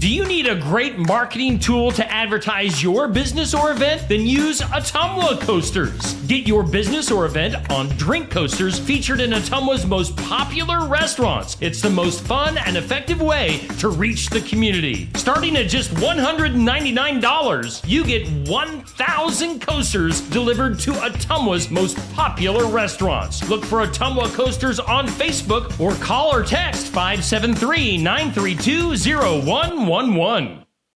Do you need a great marketing tool to advertise your business or event? Then use Ottumwa Coasters. Get your business or event on drink coasters featured in Ottumwa's most popular restaurants. It's the most fun and effective way to reach the community. Starting at just $199, you get 1,000 coasters delivered to Ottumwa's most popular restaurants. Look for Ottumwa Coasters on Facebook or call or text 573-932-0111.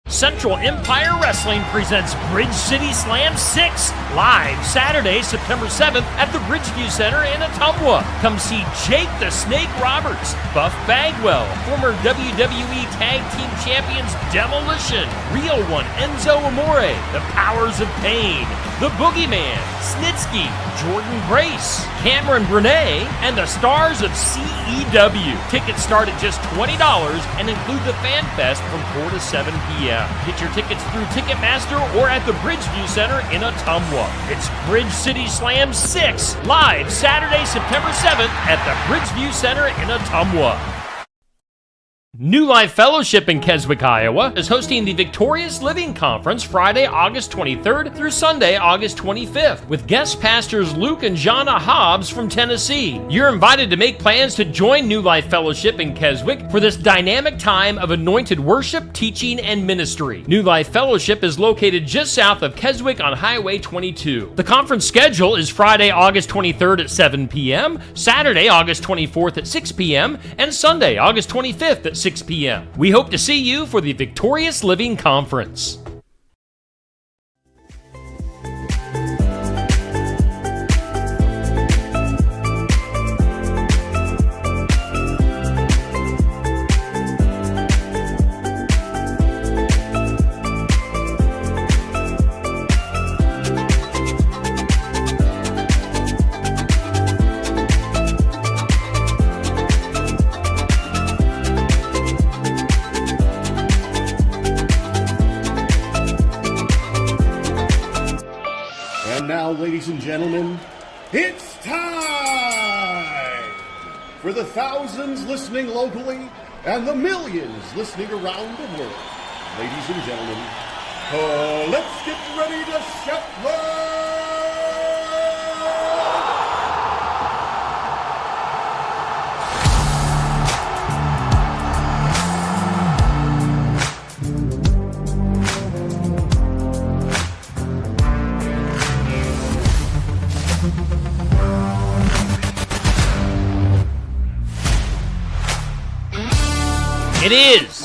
Central Empire Wrestling presents Bridge City Slam 6 live Saturday, September 7th at the Bridgeview Center in Ottumwa. Come see Jake the Snake Roberts, Buff Bagwell, former WWE Tag Team Champions Demolition, Real One Enzo Amore, The Powers of Pain, The Boogeyman, Snitsky, Jordan Grace, Cameron Brunet, and the stars of CEW. Tickets start at just $20 and include the Fan Fest from 4 to 7 p.m. Get your tickets through Ticketmaster or at the Bridgeview Center in Ottumwa. It's Bridge City Slam 6, live Saturday, September 7th at the Bridgeview Center in Ottumwa. New Life Fellowship in Keswick, Iowa is hosting the Victorious Living Conference Friday, August 23rd through Sunday, August 25th, with guest pastors Luke and Jana Hobbs from Tennessee. You're invited to make plans to join New Life Fellowship in Keswick for this dynamic time of anointed worship, teaching, and ministry. New Life Fellowship is located just south of Keswick on Highway 22. The conference schedule is Friday, August 23rd at 7 p.m., Saturday, August 24th at 6 p.m., and Sunday, August 25th at 6 p.m. We hope to see you for the Victorious Living Conference. Ladies and gentlemen, it's time for the thousands listening locally and the millions listening around the world. Ladies and gentlemen, let's get ready to Shetland!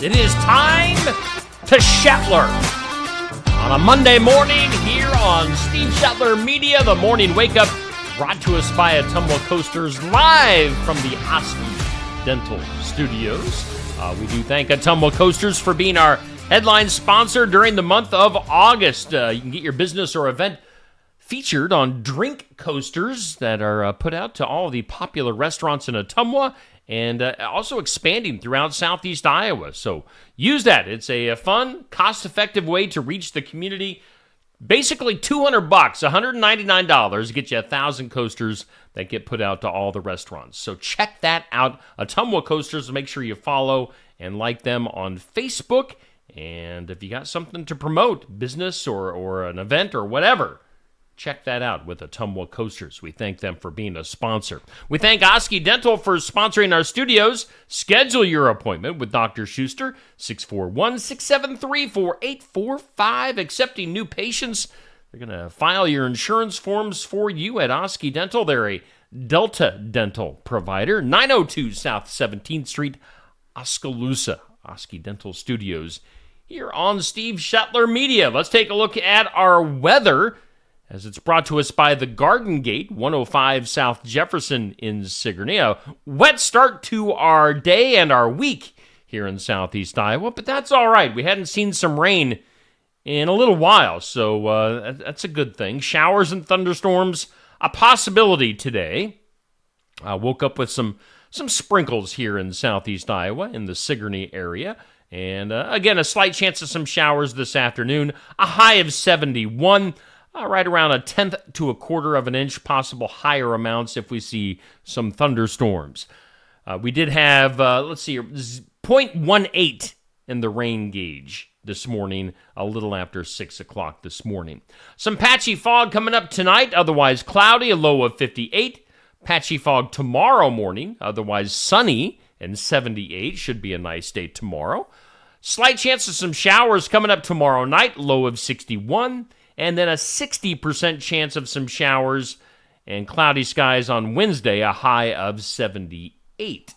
It is time to Shetler. On a Monday morning here on Steve Shetler Media, the Morning Wake Up, brought to us by Ottumwa Coasters, live from the Oski Dental Studios. We do thank Ottumwa Coasters for being our headline sponsor during the month of August. You can get your business or event featured on drink coasters that are put out to all the popular restaurants in Ottumwa, and also expanding throughout southeast Iowa. So use that. It's a fun, cost-effective way to reach the community. Basically $200, $199 to get you 1,000 coasters that get put out to all the restaurants. So check that out. Ottumwa Coasters, make sure you follow and like them on Facebook. And if you got something to promote, business or an event or whatever, check that out with Ottumwa Coasters. We thank them for being a sponsor. We thank Oski Dental for sponsoring our studios. Schedule your appointment with Dr. Schuster, 641-673-4845. Accepting new patients. They're going to file your insurance forms for you at Oski Dental. They're a Delta Dental provider, 902 South 17th Street, Oskaloosa. Oski Dental Studios here on Steve Shetler Media. Let's take a look at our weather, as it's brought to us by the Garden Gate, 105 South Jefferson in Sigourney. A wet start to our day and our week here in southeast Iowa, but that's all right. We hadn't seen some rain in a little while, so that's a good thing. Showers and thunderstorms, a possibility today. I woke up with some sprinkles here in southeast Iowa in the Sigourney area. And again, a slight chance of some showers this afternoon. A high of 71. Right around a tenth to a quarter of an inch, possible higher amounts if we see some thunderstorms. We did have, 0.18 in the rain gauge this morning, a little after 6 o'clock this morning. Some patchy fog coming up tonight, otherwise cloudy, a low of 58. Patchy fog tomorrow morning, otherwise sunny, and 78. Should be a nice day tomorrow. Slight chance of some showers coming up tomorrow night, low of 61. And then a 60% chance of some showers and cloudy skies on Wednesday, a high of 78.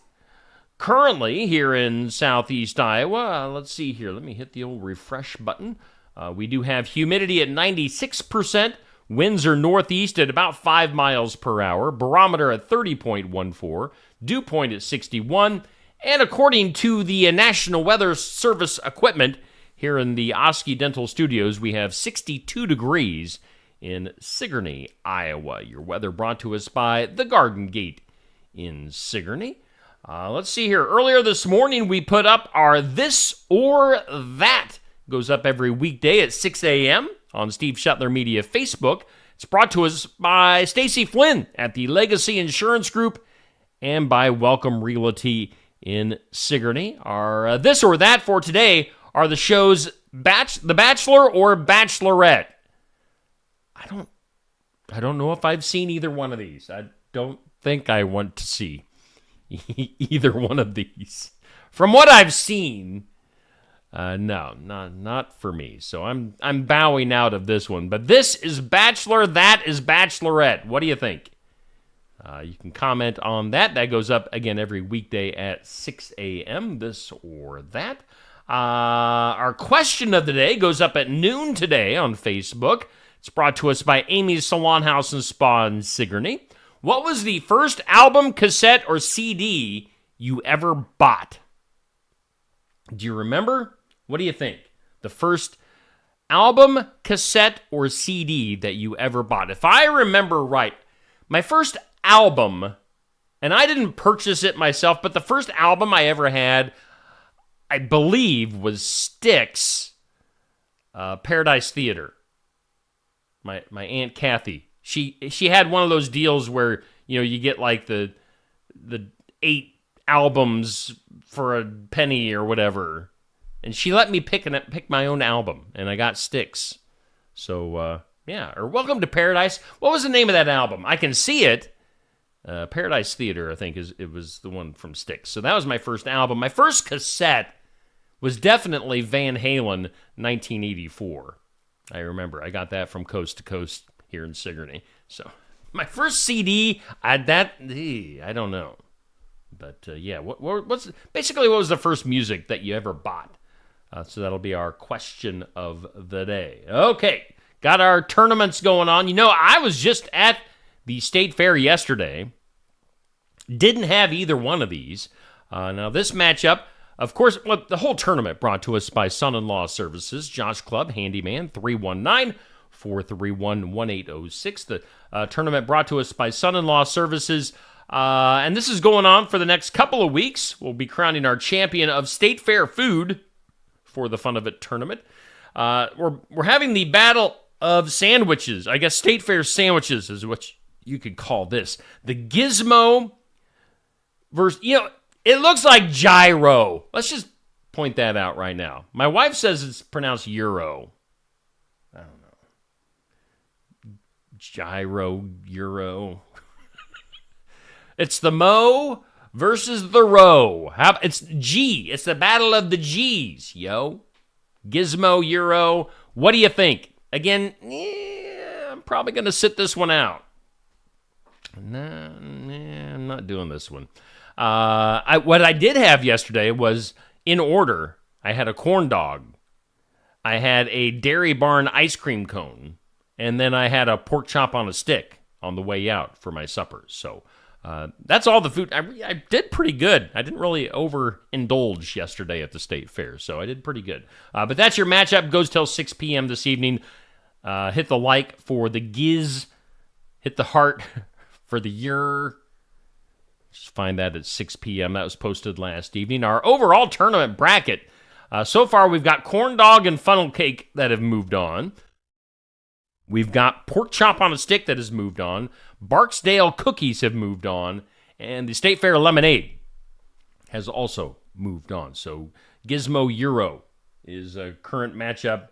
Currently, here in southeast Iowa, let's see here. Let me hit the old refresh button. We do have humidity at 96%. Winds are northeast at about 5 miles per hour. Barometer at 30.14. Dew point at 61. And according to the National Weather Service equipment, here in the Oski Dental Studios, we have 62 degrees in Sigourney, Iowa. Your weather brought to us by the Garden Gate in Sigourney. Let's see here. Earlier this morning, we put up our This or That. Goes up every weekday at 6 a.m. on Steve Shetler Media Facebook. It's brought to us by Stacy Flynn at the Legacy Insurance Group and by Welcome Realty in Sigourney. Our This or That for today are the shows The Bachelor or Bachelorette. I don't know if I've seen either one of these. I don't think I want to see either one of these. From what I've seen, no, not for me. So I'm bowing out of this one. But this is Bachelor, that is Bachelorette. What do you think? You can comment on that. That goes up again every weekday at 6 a.m. This or that. Our question of the day goes up at noon today on Facebook. It's brought to us by Amy's Salon House and Spa in Sigourney. What was the first album, cassette, or CD you ever bought? Do you remember? What do you think? The first album, cassette, or CD that you ever bought? If I remember right, my first album, and I didn't purchase it myself, but the first album I ever had, I believe, was Styx, Paradise Theater. My Aunt Kathy. She had one of those deals where, you know, you get like the 8 albums for a penny or whatever. And she let me pick my own album, and I got Styx. So, yeah. Or Welcome to Paradise. What was the name of that album? I can see it. Paradise Theater, I think, it was the one from Styx. So that was my first album. My first cassette was definitely Van Halen, 1984. I remember. I got that from Coast to Coast here in Sigourney. So my first CD, I don't know. But yeah, what was the first music that you ever bought? So that'll be our question of the day. Okay, got our tournaments going on. You know, I was just at the State Fair yesterday. Didn't have either one of these. Now this matchup, of course, the whole tournament brought to us by Son-in-Law Services, Josh Clubb, Handyman, 319-431-1806. The tournament brought to us by Son-in-Law Services. And this is going on for the next couple of weeks. We'll be crowning our champion of State Fair food for the Fun of It tournament. We're having the battle of sandwiches. I guess State Fair sandwiches is what you could call this. The Gizmo versus, it looks like gyro. Let's just point that out right now. My wife says it's pronounced Euro. I don't know. Gyro, Euro. It's the Mo versus the Ro. It's G. It's the battle of the G's, yo. Gizmo, Euro. What do you think? Again, I'm probably going to sit this one out. Nah, I'm not doing this one. What I did have yesterday was, in order, I had a corn dog, I had a Dairy Barn ice cream cone, and then I had a pork chop on a stick on the way out for my supper. So that's all the food. I did pretty good. I didn't really overindulge yesterday at the State Fair, so I did pretty good. But that's your matchup. Goes till 6 p.m. this evening. Hit the like for the Giz. Hit the heart for the Yer. Just find that at 6 p.m. That was posted last evening. Our overall tournament bracket. So far, we've got corn dog and funnel cake that have moved on. We've got pork chop on a stick that has moved on. Barksdale cookies have moved on. And the State Fair lemonade has also moved on. So Gizmo Euro is a current matchup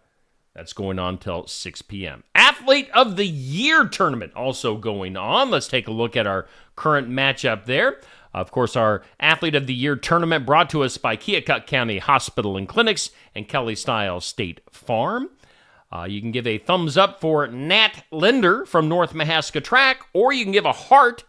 that's going on till 6 p.m. Athlete of the Year tournament also going on. Let's take a look at our current matchup there. Of course, our Athlete of the Year tournament brought to us by Keokuk County Hospital and Clinics and Kelly Style State Farm. You can give a thumbs up for Nat Linder from North Mahaska Track, or you can give a heart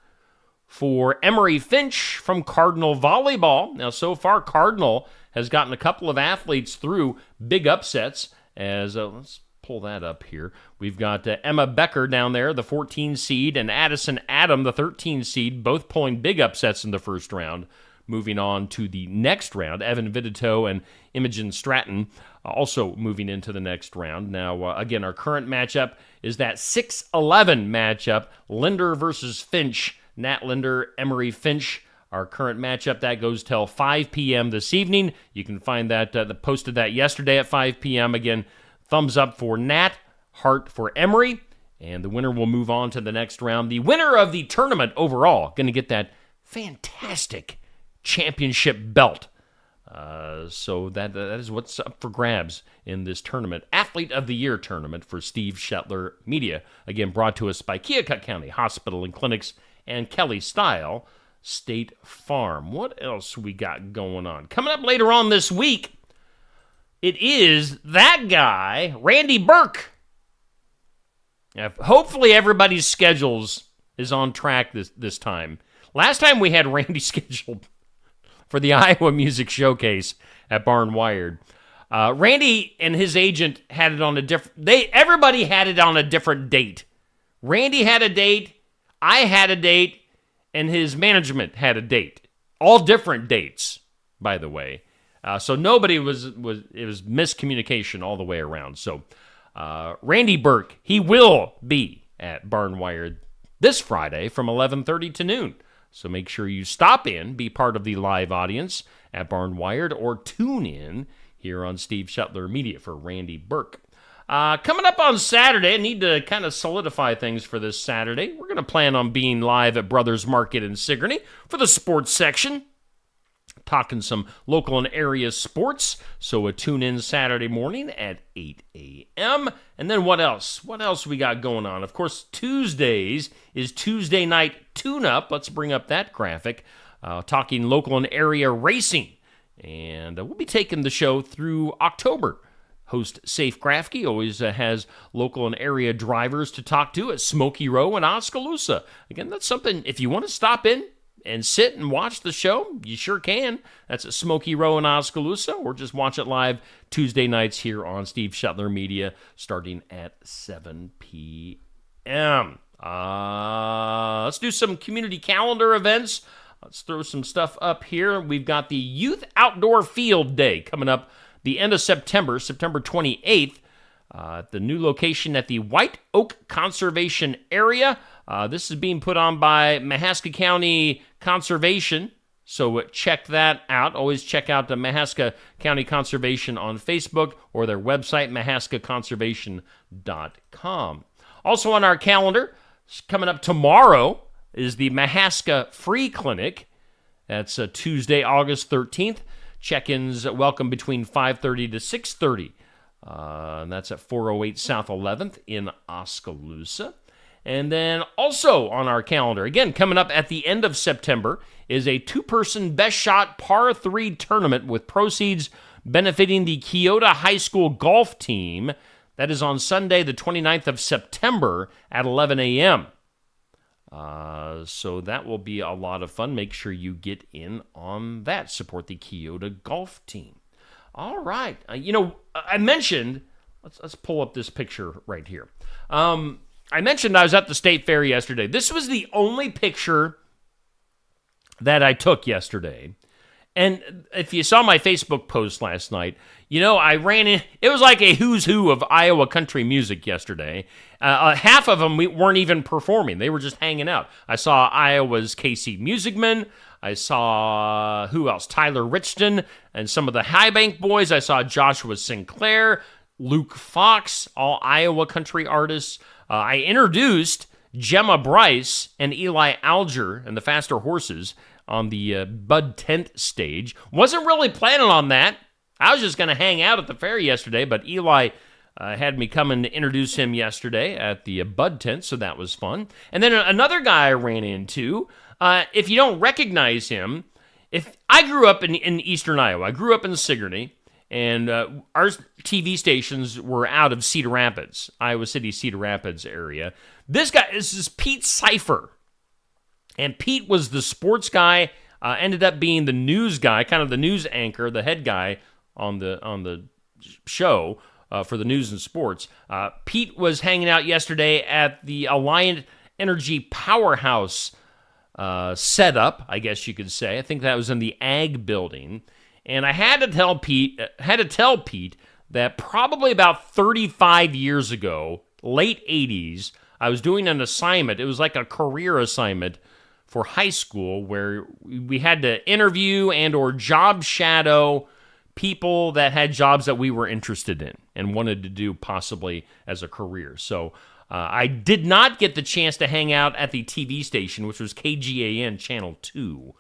for Emery Finch from Cardinal Volleyball. Now, so far, Cardinal has gotten a couple of athletes through big upsets. As let's pull that up here. We've got Emma Becker down there, the 14 seed, and Addison Adam, the 13 seed, both pulling big upsets in the first round. Moving on to the next round, Evan Vidito and Imogen Stratton also moving into the next round. Now, again, our current matchup is that 6-11 matchup, Linder versus Finch. Nat Linder, Emery Finch. Our current matchup, that goes till 5 p.m. this evening. You can find that, posted that yesterday at 5 p.m. Again, thumbs up for Nat, heart for Emery, and the winner will move on to the next round. The winner of the tournament overall going to get that fantastic championship belt. So that is what's up for grabs in this tournament. Athlete of the Year tournament for Steve Shetler Media. Again, brought to us by Keokuk County Hospital and Clinics and Kelly Style State Farm. What else we got going on? Coming up later on this week, it is that guy, Randy Burke. Hopefully everybody's schedules is on track this time. Last time we had Randy scheduled for the Iowa Music Showcase at Barn Wired. Randy and his agent had it on a different... Everybody had it on a different date. Randy had a date, I had a date, and his management had a date. All different dates, by the way. So nobody it was miscommunication all the way around. So Randy Burke, he will be at Barn Wired this Friday from 11:30 to noon. So make sure you stop in, be part of the live audience at Barn Wired, or tune in here on Steve Shetler Media for Randy Burke. Coming up on Saturday, I need to kind of solidify things for this Saturday. We're going to plan on being live at Brothers Market in Sigourney for the sports section, talking some local and area sports. So tune in Saturday morning at 8 a.m. And then what else? What else we got going on? Of course, Tuesdays is Tuesday Night Tune-Up. Let's bring up that graphic. Talking local and area racing. And we'll be taking the show through October. Host Safe Grafke always has local and area drivers to talk to at Smoky Row in Oskaloosa. Again, that's something, if you want to stop in and sit and watch the show, you sure can. That's at Smoky Row in Oskaloosa, or just watch it live Tuesday nights here on Steve Shetler Media starting at 7 p.m. Let's do some community calendar events. Let's throw some stuff up here. We've got the Youth Outdoor Field Day coming up the end of September, September 28th, the new location at the White Oak Conservation Area. This is being put on by Mahaska County Conservation, so check that out. Always check out the Mahaska County Conservation on Facebook or their website, mahaskaconservation.com. Also on our calendar, coming up tomorrow, is the Mahaska Free Clinic. That's Tuesday, August 13th. Check-ins welcome between 5:30 to 6:30. And that's at 408 South 11th in Oskaloosa. And then also on our calendar, again, coming up at the end of September, is a two-person best shot par 3 tournament with proceeds benefiting the Keota High School golf team. That is on Sunday, the 29th of September at 11 a.m. So that will be a lot of fun. Make sure you get in on that. Support the Keota golf team. All right. I mentioned, let's pull up this picture right here. I mentioned I was at the State Fair yesterday. This was the only picture that I took yesterday. And if you saw my Facebook post last night, I ran in. It was like a who's who of Iowa country music yesterday. Half of them weren't even performing. They were just hanging out. I saw Iowa's Casey Musicman. I saw, who else? Tyler Richton and some of the High Bank Boys. I saw Joshua Sinclair, Luke Fox, all Iowa country artists. I introduced Gemma Bryce and Eli Alger and the Faster Horses on the Bud Tent stage. Wasn't really planning on that. I was just going to hang out at the fair yesterday, but Eli had me come and introduce him yesterday at the Bud Tent, so that was fun. And then another guy I ran into, if you don't recognize him, if I grew up in eastern Iowa. I grew up in Sigourney, and our TV stations were out of Cedar Rapids, Iowa City, Cedar Rapids area. This guy is Pete Cipher. And Pete was the sports guy, ended up being the news guy, kind of the news anchor, the head guy on the show for the news and sports. Pete was hanging out yesterday at the Alliant Energy Powerhouse setup, I guess you could say. I think that was in the Ag building. And I had to tell Pete that probably about 35 years ago, late 80s, I was doing an assignment. It was like a career assignment for high school where we had to interview and or job shadow people that had jobs that we were interested in and wanted to do possibly as a career. So I did not get the chance to hang out at the TV station, which was KGAN Channel 2.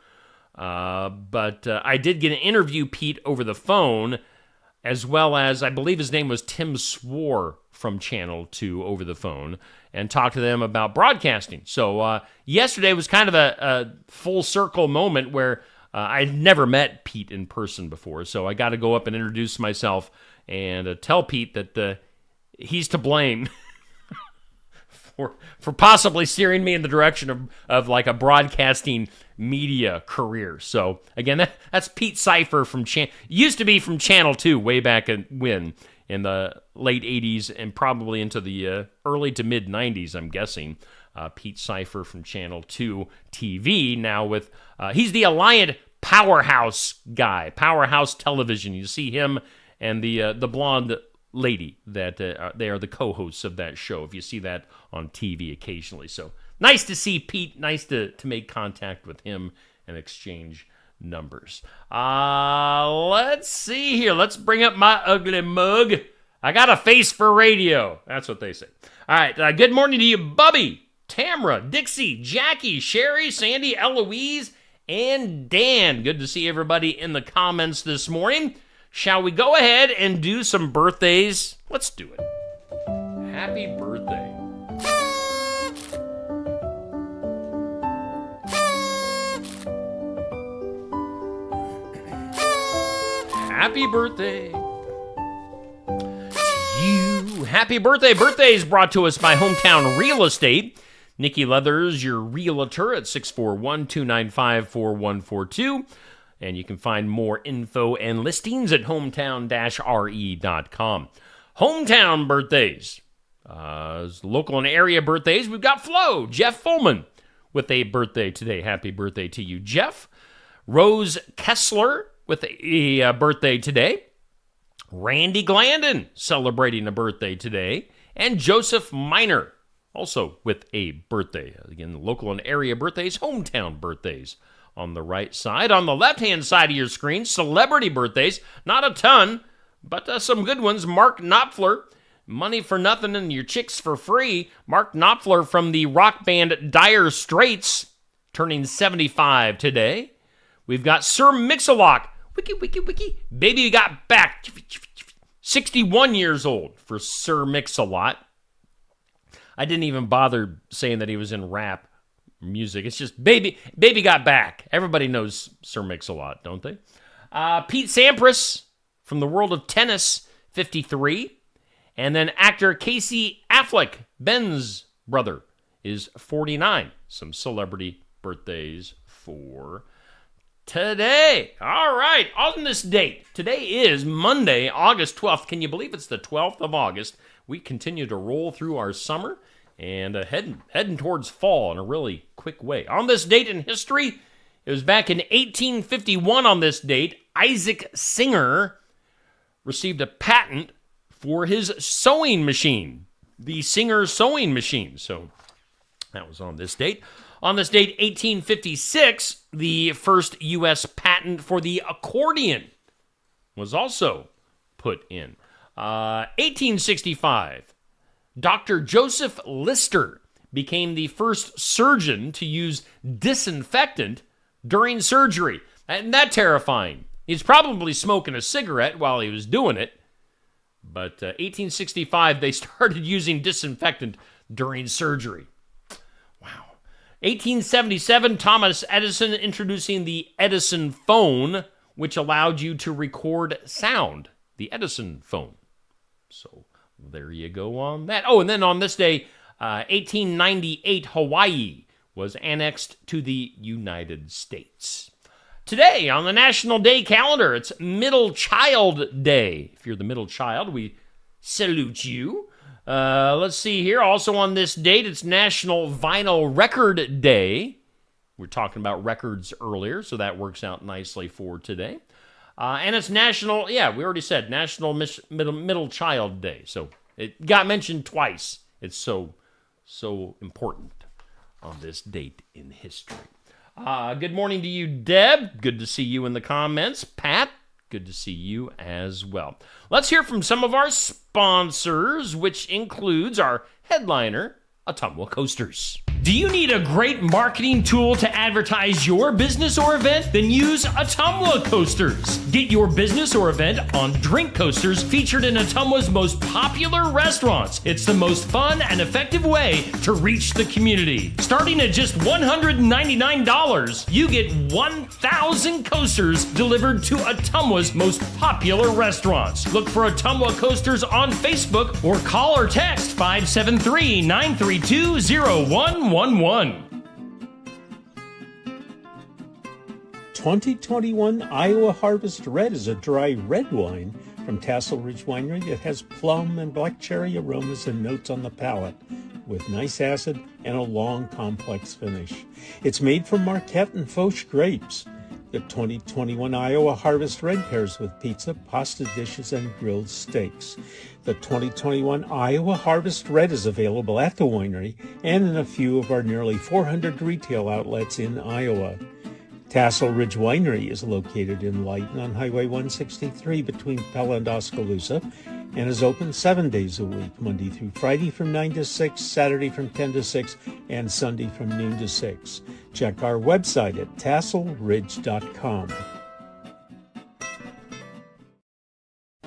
But I did get to interview Pete over the phone, as well as, I believe his name was Tim Swore from Channel 2 over the phone, and talk to them about broadcasting. So yesterday was kind of a full circle moment where I'd never met Pete in person before, so I got to go up and introduce myself and tell Pete that he's to blame for possibly steering me in the direction of like a broadcasting media career. So again, that's Pete Cipher from used to be from Channel 2 way back in the late 80s and probably into the early to mid 90s, I'm guessing. Pete Cipher from Channel 2 TV now with he's the Alliant Powerhouse guy, Powerhouse Television. You see him and the blonde lady that they are the co-hosts of that show, if you see that on TV occasionally. So nice to see Pete, nice to make contact with him and exchange numbers. Let's see here. Let's bring up my ugly mug. I got a face for radio. That's what they say. All right, good morning to you, Bubby, Tamra, Dixie, Jackie, Sherry, Sandy, Eloise, and Dan. Good to see everybody in the comments this morning. Shall we go ahead and do some birthdays? Let's do it. Happy birthday. Happy birthday to you. Happy birthday. Birthday is brought to us by Hometown Real Estate. Nikki Leathers, your realtor at 641-295-4142. And you can find more info and listings at hometown-re.com. Hometown birthdays. Local and area birthdays. We've got Flo, Jeff Fullman, with a birthday today. Happy birthday to you, Jeff. Rose Kessler with a birthday today. Randy Glandon celebrating a birthday today. And Joseph Miner also with a birthday. Again, local and area birthdays, hometown birthdays. On the right side. On the left-hand side of your screen, celebrity birthdays. Not a ton, but some good ones. Mark Knopfler, Money for Nothing and Your Chicks for Free. Mark Knopfler from the rock band Dire Straits, turning 75 today. We've got Sir Mix-a-Lot. Wiki, wiki, wiki. Baby Got Back. 61 years old for Sir Mix-a-Lot. I didn't even bother saying that he was in rap music. It's just Baby Got Back. Everybody knows Sir Mix-a-Lot, don't they? Pete Sampras from the world of tennis, 53. And then actor Casey Affleck, Ben's brother, is 49. Some celebrity birthdays for today. All right, on this date, today is Monday, August 12th. Can you believe it's the 12th of August? We continue to roll through our summer and heading towards fall in a really quick way. On this date in history, it was back in 1851 on this date, Isaac Singer received a patent for his sewing machine, the Singer sewing machine. So that was on this date. On this date, 1856, the first U.S. patent for the accordion was also put in. 1865, Dr. Joseph Lister became the first surgeon to use disinfectant during surgery. Isn't that terrifying? He's probably smoking a cigarette while he was doing it. But 1865, they started using disinfectant during surgery. Wow. 1877, Thomas Edison introducing the Edison phone, which allowed you to record sound. The Edison phone. So there you go on that. Oh, and then on this day, 1898, Hawaii was annexed to the United States. Today, on the National Day calendar, it's Middle Child Day. If you're the middle child, we salute you. Let's see here. Also on this date, it's National Vinyl Record Day. We were talking about records earlier, so that works out nicely for today. And it's National, we already said, National Middle Child Day. So it got mentioned twice. It's so important on this date in history. Good morning to you, Deb. Good to see you in the comments. Pat, good to see you as well. Let's hear from some of our sponsors, which includes our headliner, Ottumwa Coasters. Do you need a great marketing tool to advertise your business or event? Then use Ottumwa Coasters. Get your business or event on drink coasters featured in Ottumwa's most popular restaurants. It's the most fun and effective way to reach the community. Starting at just $199, you get 1,000 coasters delivered to Ottumwa's most popular restaurants. Look for Ottumwa Coasters on Facebook or call or text 573-932-0111. 2021 Iowa Harvest Red is a dry red wine from Tassel Ridge Winery that has plum and black cherry aromas and notes on the palate, with nice acid and a long, complex finish. It's made from Marquette and Foch grapes. The 2021 Iowa Harvest Red pairs with pizza, pasta dishes, and grilled steaks. The 2021 Iowa Harvest Red is available at the winery and in a few of our nearly 400 retail outlets in Iowa. Tassel Ridge Winery is located in Lighton on Highway 163 between Pella and Oskaloosa and is open 7 days a week, Monday through Friday from 9 to 6, Saturday from 10 to 6, and Sunday from noon to 6. Check our website at tasselridge.com.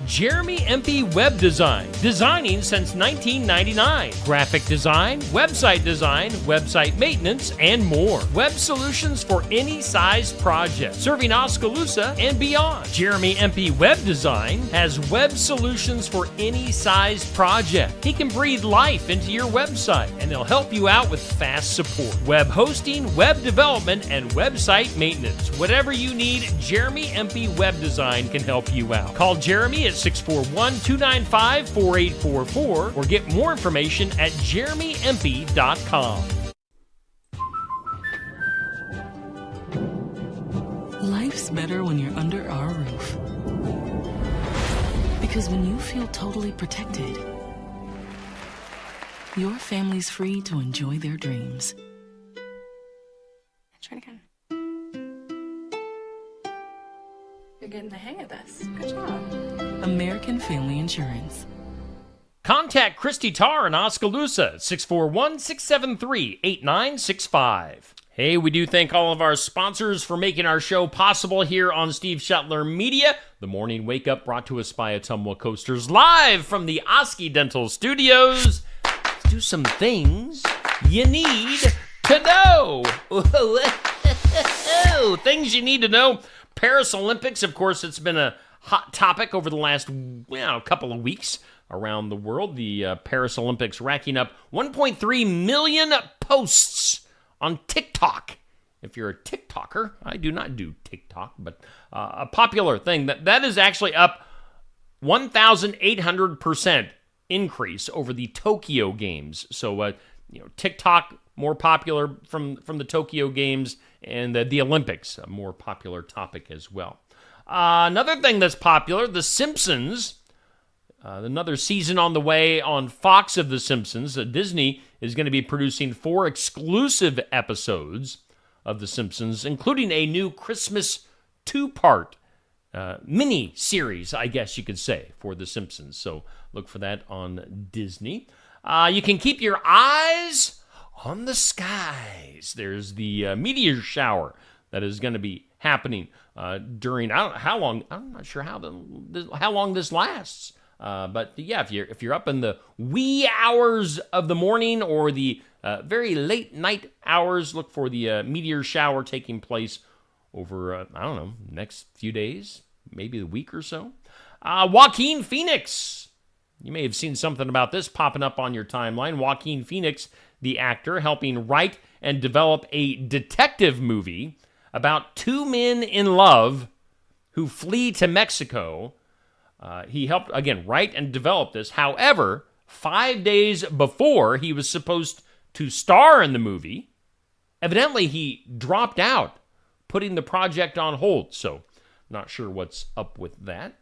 Jeremy Empey Web Design, designing since 1999. Graphic design, website maintenance, and more. Web solutions for any size project, serving Oskaloosa and beyond. Jeremy Empey Web Design has web solutions for any size project. He can breathe life into your website, and he'll help you out with fast support. Web hosting, web development, and website maintenance. Whatever you need, Jeremy Empey Web Design can help you out. Call Jeremy at 641-295-4844 or get more information at jeremyempey.com. Life's better when you're under our roof. Because when you feel totally protected, your family's free to enjoy their dreams. Try it again. You're getting the hang of this. Good job. American Family Insurance. Contact Christy Tarr in Oskaloosa at 641-673-8965. Hey, we do thank all of our sponsors for making our show possible here on Steve Shuttler Media. The Morning Wake Up brought to us by Ottumwa Coasters, live from the Oski Dental Studios. Let's do some things you need to know. Things you need to know. Paris Olympics, of course, it's been a hot topic over the last couple of weeks around the world. The Paris Olympics racking up 1.3 million posts on TikTok. If you're a TikToker, I do not do TikTok, but a popular thing. That is actually up 1,800% increase over the Tokyo Games. So, TikTok more popular from the Tokyo Games, and the Olympics, a more popular topic as well. Another thing that's popular, The Simpsons. Another season on the way on Fox of The Simpsons. Disney is going to be producing 4 exclusive episodes of The Simpsons, including a new Christmas 2-part mini-series, I guess you could say, for The Simpsons. So look for that on Disney. You can keep your eyes on the skies. There's the meteor shower that is going to be happening during, I'm not sure how long this lasts. But yeah, if you're up in the wee hours of the morning or the very late night hours, look for the meteor shower taking place over, next few days, maybe a week or so. Joaquin Phoenix. You may have seen something about this popping up on your timeline. Joaquin Phoenix, the actor, helping write and develop a detective movie about two men in love who flee to Mexico. He helped, again, write and develop this. However, 5 days before he was supposed to star in the movie, evidently he dropped out, putting the project on hold. So, not sure what's up with that.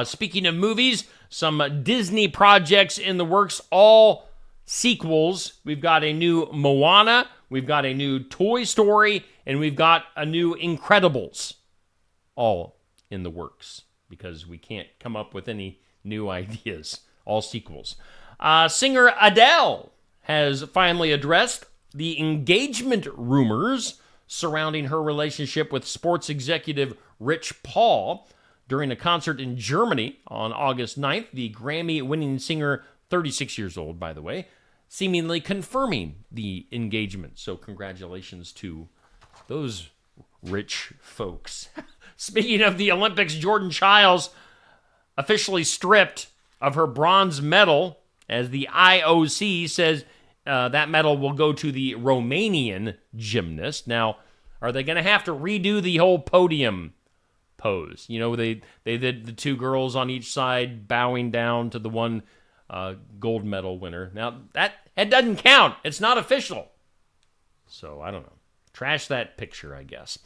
Speaking of movies, some Disney projects in the works, all sequels. We've got a new Moana, we've got a new Toy Story, and we've got a new Incredibles, all in the works, because we can't come up with any new ideas. All sequels. Singer Adele has finally addressed the engagement rumors surrounding her relationship with sports executive Rich Paul. During a concert in Germany on August 9th, the Grammy-winning singer, 36 years old, by the way, seemingly confirming the engagement. So congratulations to those rich folks. Speaking of the Olympics, Jordan Chiles officially stripped of her bronze medal, as the IOC says that medal will go to the Romanian gymnast. Now, are they going to have to redo the whole podium pose? You know, they did the two girls on each side bowing down to the one gold medal winner. Now, it doesn't count. It's not official. So, I don't know. Trash that picture, I guess.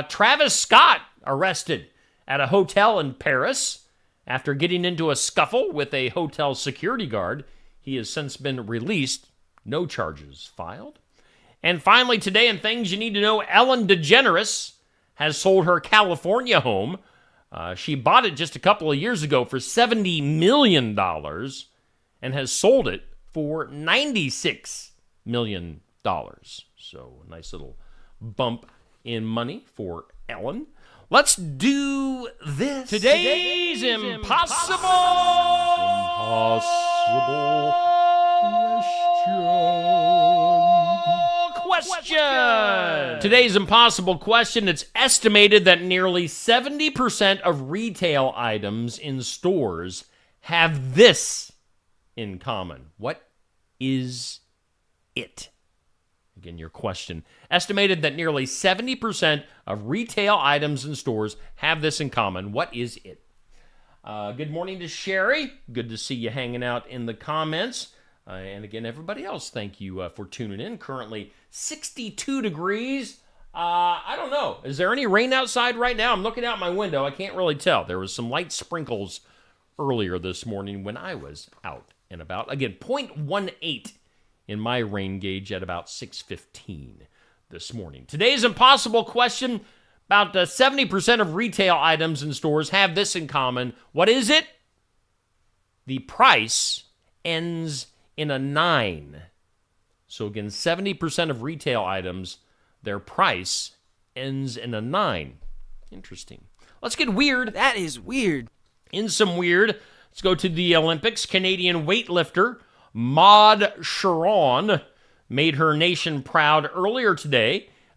Travis Scott arrested at a hotel in Paris after getting into a scuffle with a hotel security guard. He has since been released. No charges filed. And finally, today in Things You Need to Know, Ellen DeGeneres has sold her California home. She bought it just a couple of years ago for $70 million and has sold it for $96 million. So a nice little bump in money for Ellen. Let's do this. Today's impossible question. Today's impossible question. It's estimated that nearly 70% of retail items in stores have this in common. What is it? Again, your question. Estimated that nearly 70% of retail items in stores have this in common. What is it? Good morning to Sherry. Good to see you hanging out in the comments. And again, everybody else, thank you for tuning in. Currently 62 degrees. I don't know. Is there any rain outside right now? I'm looking out my window. I can't really tell. There was some light sprinkles earlier this morning when I was out and about. Again, 0.18 in my rain gauge at about 6:15 this morning. Today's impossible question. About 70% of retail items in stores have this in common. What is it? The price ends in a 9. So again, 70% of retail items, their price ends in a 9. Interesting. Let's get weird. That is weird. In some weird, let's go to the Olympics. Canadian weightlifter Maud Sharon made her nation proud earlier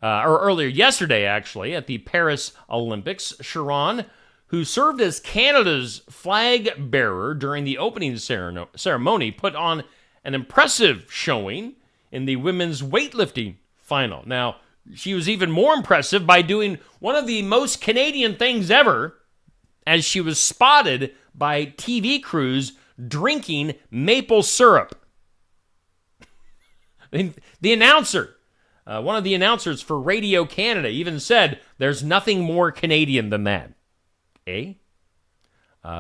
yesterday, actually, at the Paris Olympics. Sharon, who served as Canada's flag bearer during the opening ceremony, put on an impressive showing in the women's weightlifting final. Now, she was even more impressive by doing one of the most Canadian things ever, as she was spotted by TV crews drinking maple syrup. The announcer, one of the announcers for Radio Canada, even said, "There's nothing more Canadian than that."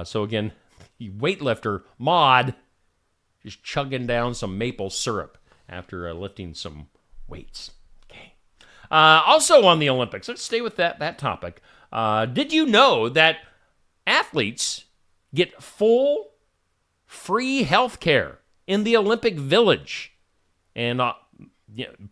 So again, the weightlifter, Maud, just chugging down some maple syrup after lifting some weights. Okay. Also on the Olympics, let's stay with that topic. Did you know that athletes get full free health care in the Olympic Village and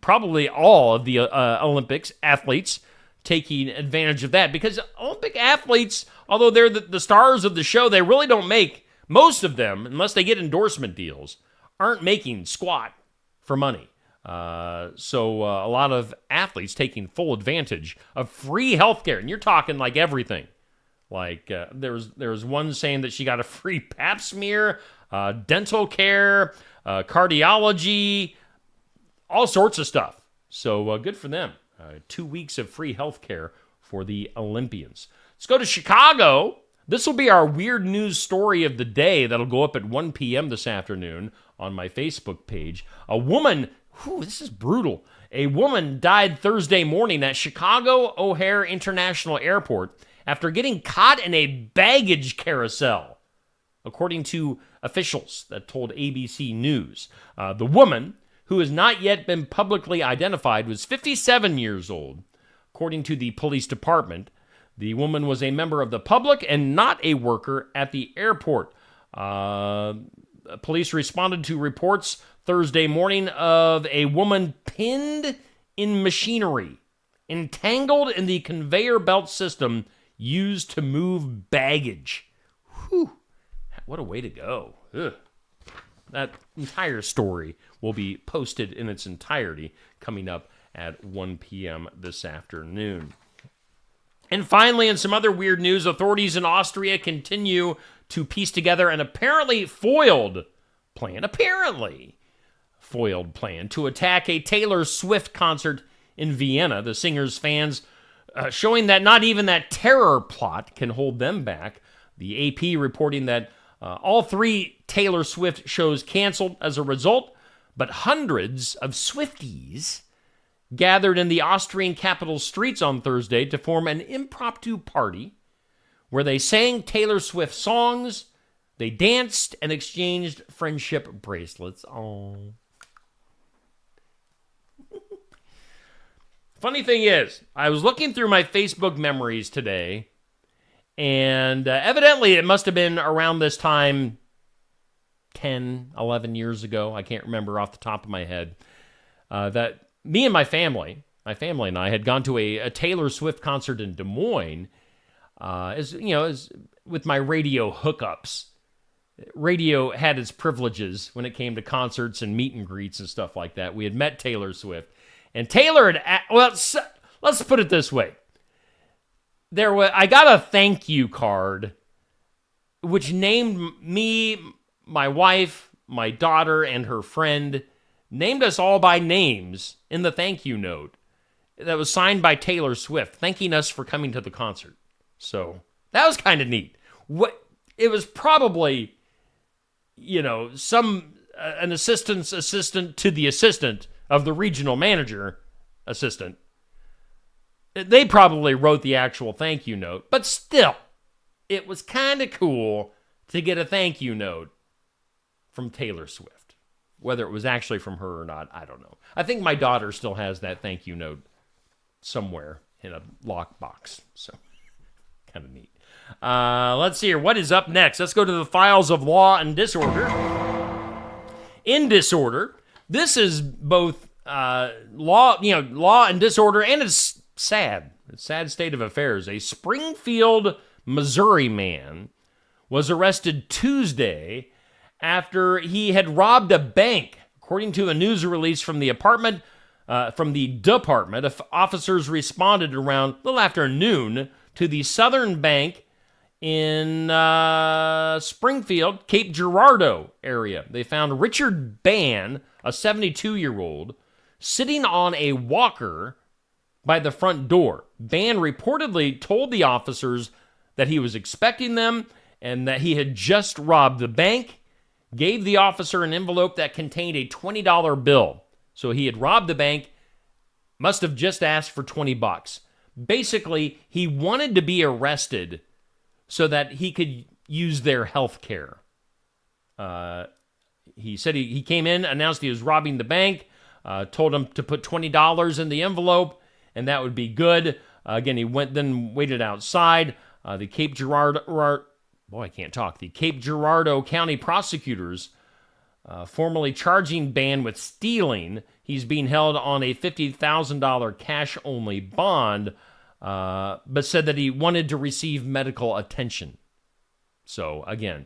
probably all of the Olympics athletes taking advantage of that, because Olympic athletes, although they're the stars of the show, they really don't make, most of them, unless they get endorsement deals, aren't making squat for money. So a lot of athletes taking full advantage of free healthcare, and you're talking like everything. Like there was one saying that she got a free pap smear, dental care, cardiology, all sorts of stuff. So good for them. 2 weeks of free health care for the Olympians. Let's go to Chicago. This will be our weird news story of the day that'll go up at 1 p.m. this afternoon on my Facebook page. A woman, this is brutal. A woman died Thursday morning at Chicago O'Hare International Airport after getting caught in a baggage carousel, according to officials that told ABC News. The woman, who has not yet been publicly identified, was 57 years old. According to the police department, the woman was a member of the public and not a worker at the airport. Police responded to reports Thursday morning of a woman pinned in machinery, entangled in the conveyor belt system used to move baggage. Whew. What a way to go. Ugh. That entire story will be posted in its entirety coming up at 1 p.m. this afternoon. And finally, in some other weird news, authorities in Austria continue to piece together an apparently foiled plan to attack a Taylor Swift concert in Vienna. The singer's fans showing that not even that terror plot can hold them back. The AP reporting that all 3 Taylor Swift shows canceled as a result, but hundreds of Swifties gathered in the Austrian capital streets on Thursday to form an impromptu party where they sang Taylor Swift songs, they danced, and exchanged friendship bracelets. Oh. Funny thing is, I was looking through my Facebook memories today, and evidently it must have been around this time 10, 11 years ago. I can't remember off the top of my head. That me and my family and I had gone to a Taylor Swift concert in Des Moines. As with my radio hookups. Radio had its privileges when it came to concerts and meet and greets and stuff like that. We had met Taylor Swift. And Taylor had, let's put it this way. I got a thank you card, which named me, my wife, my daughter, and her friend, named us all by names in the thank you note that was signed by Taylor Swift, thanking us for coming to the concert. So that was kind of neat. It was probably, an assistant's assistant to the assistant of the regional manager assistant. They probably wrote the actual thank you note, but still, it was kind of cool to get a thank you note from Taylor Swift. Whether it was actually from her or not, I don't know. I think my daughter still has that thank you note somewhere in a lockbox, so kind of neat. Let's see here. What is up next? Let's go to the files of Law and Disorder. In Disorder, this is both law and disorder, and it's sad. It's a sad state of affairs. A Springfield, Missouri man was arrested Tuesday after he had robbed a bank. According to a news release from the department, officers responded around a little after noon to the Southern Bank in Springfield, Cape Girardeau area. They found Richard Bann, a 72-year-old, sitting on a walker by the front door. Bann reportedly told the officers that he was expecting them and that he had just robbed the bank, gave the officer an envelope that contained a $20 bill. So he had robbed the bank, must have just asked for $20. Basically, he wanted to be arrested so that he could use their health care. He said he came in, announced he was robbing the bank, told him to put $20 in the envelope, and that would be good. Again, he waited outside. The Cape Girardeau County prosecutors formerly charging ban with stealing. He's being held on a $50,000 cash-only bond, but said that he wanted to receive medical attention. So, again,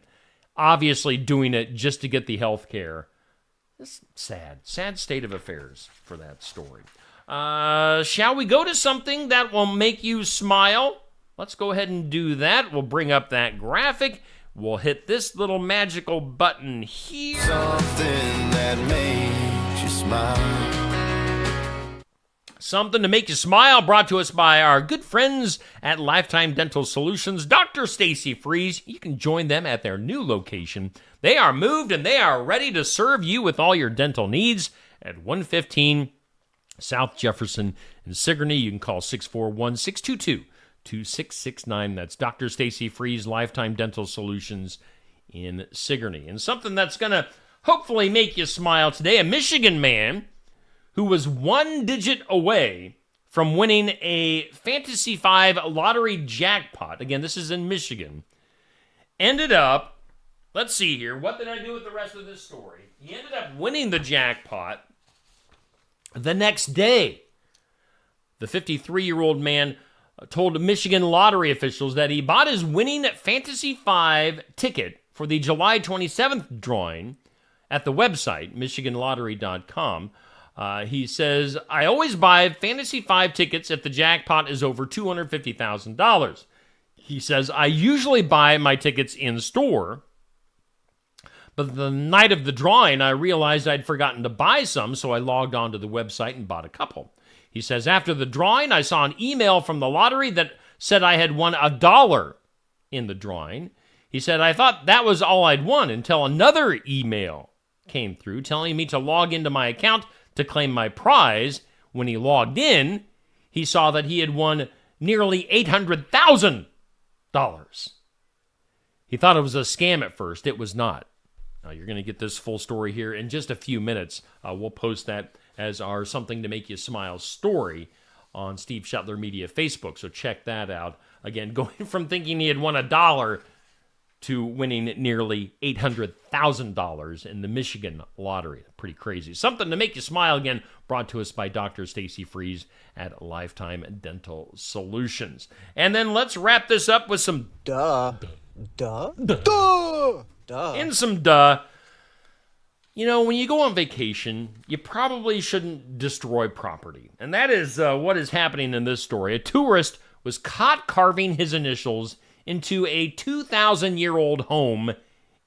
obviously doing it just to get the health care. It's sad state of affairs for that story. Shall we go to something that will make you smile? Let's go ahead and do that. We'll bring up that graphic. We'll hit this little magical button here. Something that makes you smile. Something to make you smile, brought to us by our good friends at Lifetime Dental Solutions, Dr. Stacy Freeze. You can join them at their new location. They are moved and they are ready to serve you with all your dental needs at 115 South Jefferson in Sigourney. You can call 641-622-2669. That's Dr. Stacy Freeze, Lifetime Dental Solutions in Sigourney. And something that's going to hopefully make you smile today, a Michigan man who was one digit away from winning a Fantasy 5 lottery jackpot. Again, this is in Michigan. Ended up, let's see here, what did I do with the rest of this story? He ended up winning the jackpot the next day. The 53-year-old man told Michigan lottery officials that he bought his winning Fantasy 5 ticket for the July 27th drawing at the website, MichiganLottery.com. He says, I always buy Fantasy 5 tickets if the jackpot is over $250,000. He says, I usually buy my tickets in store, but the night of the drawing, I realized I'd forgotten to buy some, so I logged onto the website and bought a couple. He says, after the drawing, I saw an email from the lottery that said I had won $1 in the drawing. He said, I thought that was all I'd won until another email came through telling me to log into my account to claim my prize. When he logged in, he saw that he had won nearly $800,000. He thought it was a scam at first. It was not. Now, you're going to get this full story here in just a few minutes. We'll post that as our Something to Make You Smile story on Steve Shetler Media Facebook, so check that out. Again, going from thinking he had won $1 to winning nearly $800,000 in the Michigan lottery. Pretty crazy. Something to make you smile, again, brought to us by Dr. Stacy Freeze at Lifetime Dental Solutions. And then let's wrap this up with some in some duh. You know, when you go on vacation, you probably shouldn't destroy property. And that is what is happening in this story. A tourist was caught carving his initials into a 2,000-year-old home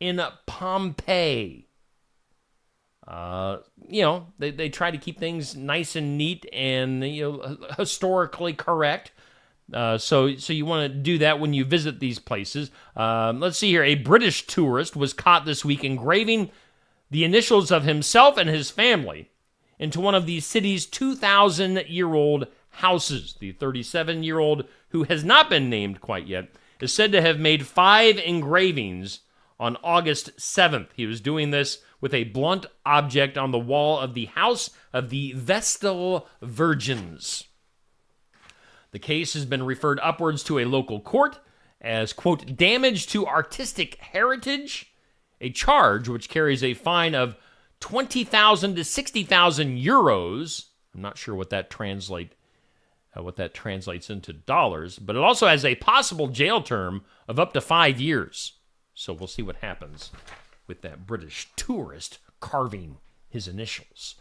in Pompeii. They try to keep things nice and neat and historically correct. So you want to do that when you visit these places. Let's see here. A British tourist was caught this week engraving the initials of himself and his family into one of the city's 2,000-year-old houses. The 37-year-old, who has not been named quite yet, is said to have made 5 engravings on August 7th. He was doing this with a blunt object on the wall of the House of the Vestal Virgins. The case has been referred upwards to a local court as, quote, damage to artistic heritage, a charge which carries a fine of 20,000 to 60,000 euros. I'm not sure what that translates into dollars, but it also has a possible jail term of up to 5 years. So we'll see what happens with that British tourist carving his initials.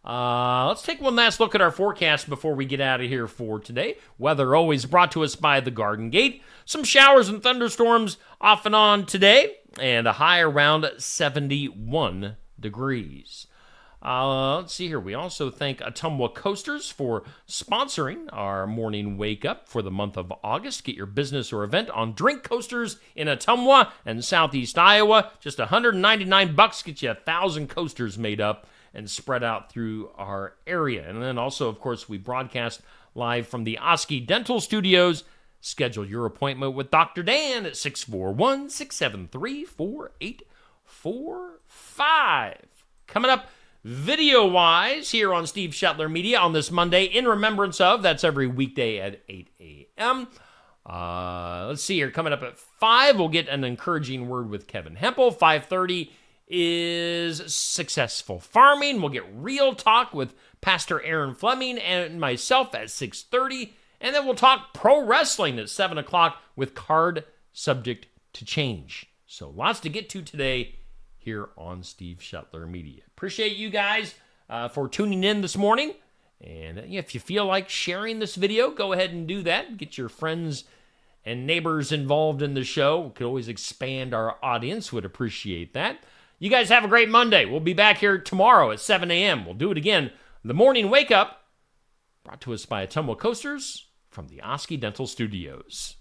Let's take one last look at our forecast before we get out of here for today. Weather always brought to us by the Garden Gate. Some showers and thunderstorms off and on today, and a high around 71 degrees. Let's see here. We also thank Ottumwa Coasters for sponsoring our morning wake up for the month of August. Get your business or event on drink coasters in Ottumwa and Southeast Iowa. Just $199 gets you 1,000 coasters made up and spread out through our area. And then also, of course, we broadcast live from the Oski Dental Studios. Schedule your appointment with Dr. Dan at 641-673-4845. Coming up video-wise here on Steve Shetler Media on this Monday, in remembrance of, that's every weekday at 8 a.m. Let's see here. Coming up at 5, we'll get an encouraging word with Kevin Hempel. 5:30 is successful farming. We'll get real talk with Pastor Aaron Fleming and myself at 6:30. And then we'll talk pro wrestling at 7 o'clock with Card Subject to Change. So lots to get to today here on Steve Shuttler Media. Appreciate you guys for tuning in this morning. And if you feel like sharing this video, go ahead and do that. Get your friends and neighbors involved in the show. We could always expand our audience. Would appreciate that. You guys have a great Monday. We'll be back here tomorrow at 7 a.m. We'll do it again. The Morning Wake Up, brought to us by Atumwa Coasters from the Oski Dental Studios.